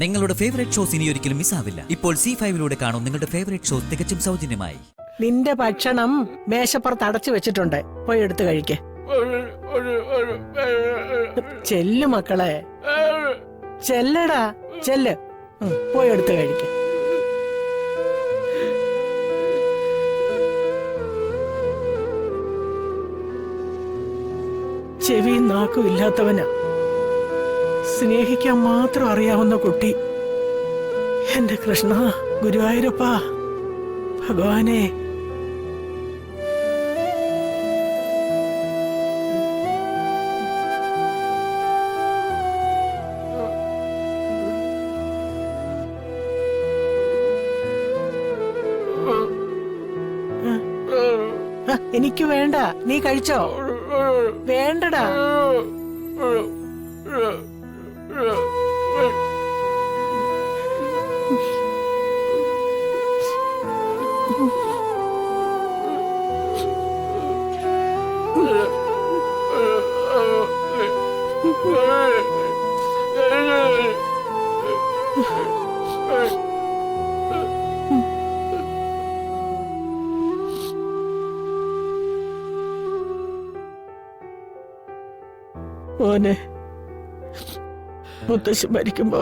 നിങ്ങളുടെ favourite shows ഇനി ഒരിക്കലും മിസ്സാവില്ല. ഇപ്പോൾ C5 കാണും നിങ്ങളുടെ ഫേവറേറ്റ് ഷോസ് തികച്ചും സൗജന്യമായി. നിന്റെ ഭക്ഷണം മേശപ്പുറത്ത് അടച്ചു വെച്ചിട്ടുണ്ട്, പോയി എടുത്തു കഴിക്കേ. ചെല്ലു മക്കളെ, ചെല്ലടാ, ചെല്ല്, പോയി എടുത്തു കഴിക്കേ. ചെവിയും നാക്കും ഇല്ലാത്തവനാ, സ്നേഹിക്കാൻ മാത്രം അറിയാവുന്ന കുട്ടി. എന്റെ കൃഷ്ണ, ഗുരുവായൂരപ്പ, ഭഗവാനെ. എനിക്ക് വേണ്ട, നീ കഴിച്ചോ? വേണ്ടടാ. മോനെ, മുത്തശ്ശി മരിക്കുമ്പോ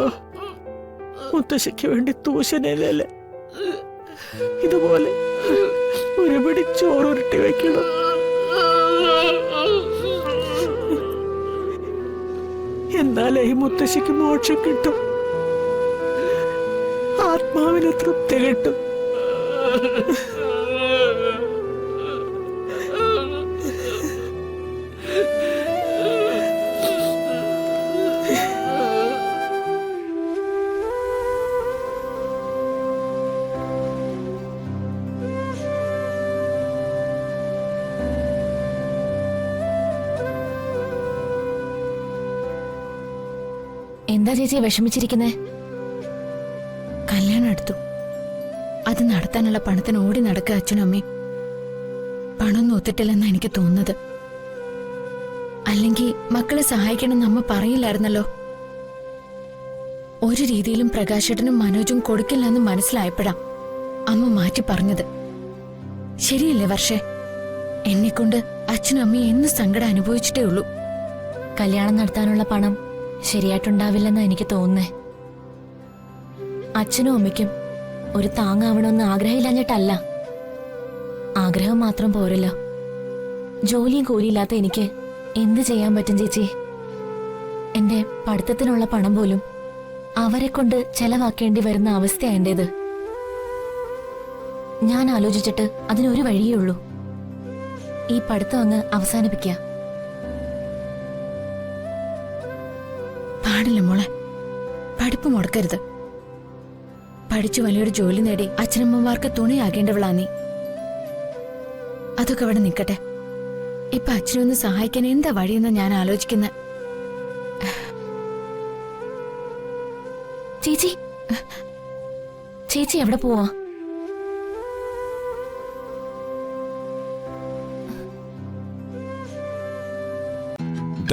മുത്തശ്ശിക്ക് വേണ്ടി തൂശനല്ലേ ഇതുപോലെ ഒരു പിടി ചോറുരുട്ടി വെക്കണം. എന്നാലേ ഈ മുത്തശ്ശിക്ക് മോക്ഷം കിട്ടും, ആത്മാവിന് തൃപ്തി കിട്ടും. എന്താ ചേച്ചി വിഷമിച്ചിരിക്കുന്നേ? കല്യാണം എടുത്തു, അത് നടത്താനുള്ള പണത്തിന് ഓടി നടക്കുക അച്ഛനും അമ്മയും. പണമൊന്നും ഒത്തിട്ടില്ലെന്നാ എനിക്ക് തോന്നുന്നത്. അല്ലെങ്കിൽ മക്കളെ സഹായിക്കണമെന്ന് അമ്മ പറയില്ലായിരുന്നല്ലോ. ഒരു രീതിയിലും പ്രകാശേട്ടനും മനോജും കൊടുക്കില്ലെന്ന് മനസ്സിലായപ്പോഴാ അമ്മ മാറ്റി പറഞ്ഞത്. ശരിയല്ലേ വർഷേ? എന്നെക്കൊണ്ട് അച്ഛനും അമ്മയും എന്ന് സങ്കടം അനുഭവിച്ചിട്ടേ ഉള്ളൂ. കല്യാണം നടത്താനുള്ള പണം ശരിയായിട്ടുണ്ടാവില്ലെന്നാ എനിക്ക് തോന്നുന്നേ. അച്ഛനും അമ്മയ്ക്കും ഒരു താങ്ങാവണമെന്ന് ആഗ്രഹമില്ലാഞ്ഞിട്ടല്ല, ആഗ്രഹം മാത്രം പോരല്ലോ. ജോലിയും കൂലിയില്ലാത്ത എനിക്ക് എന്ത് ചെയ്യാൻ പറ്റും ചേച്ചി? എന്റെ പഠിത്തത്തിനുള്ള പണം പോലും അവരെ കൊണ്ട് ചെലവാക്കേണ്ടി വരുന്ന അവസ്ഥയാ എന്റേത്. ഞാൻ ആലോചിച്ചിട്ട് അതിനൊരു വഴിയേ ഉള്ളൂ, ഈ പഠിത്തം അങ്ങ് അവസാനിപ്പിക്കുക. പാടില്ല മോളെ, പഠിപ്പ് മുടക്കരുത്. പഠിച്ചു വലിയൊരു ജോലി നേടി അച്ഛനമ്മമാർക്ക് തുണയാകേണ്ടവളാ നീ. അതൊക്കെ അവിടെ നിൽക്കട്ടെ. ഇപ്പൊ അച്ഛനൊന്ന് സഹായിക്കാൻ എന്താ വഴിയെന്ന് ഞാൻ ആലോചിക്കുന്ന. ചേച്ചി, ചേച്ചി എവിടെ പോവാ?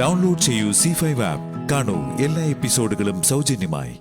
ഡൗൺലോഡ് ചെയ്യൂ C5 ആപ്പ്. കാണൂ എല്ലാ എപ്പിസോഡുകളും സൗജന്യമായി.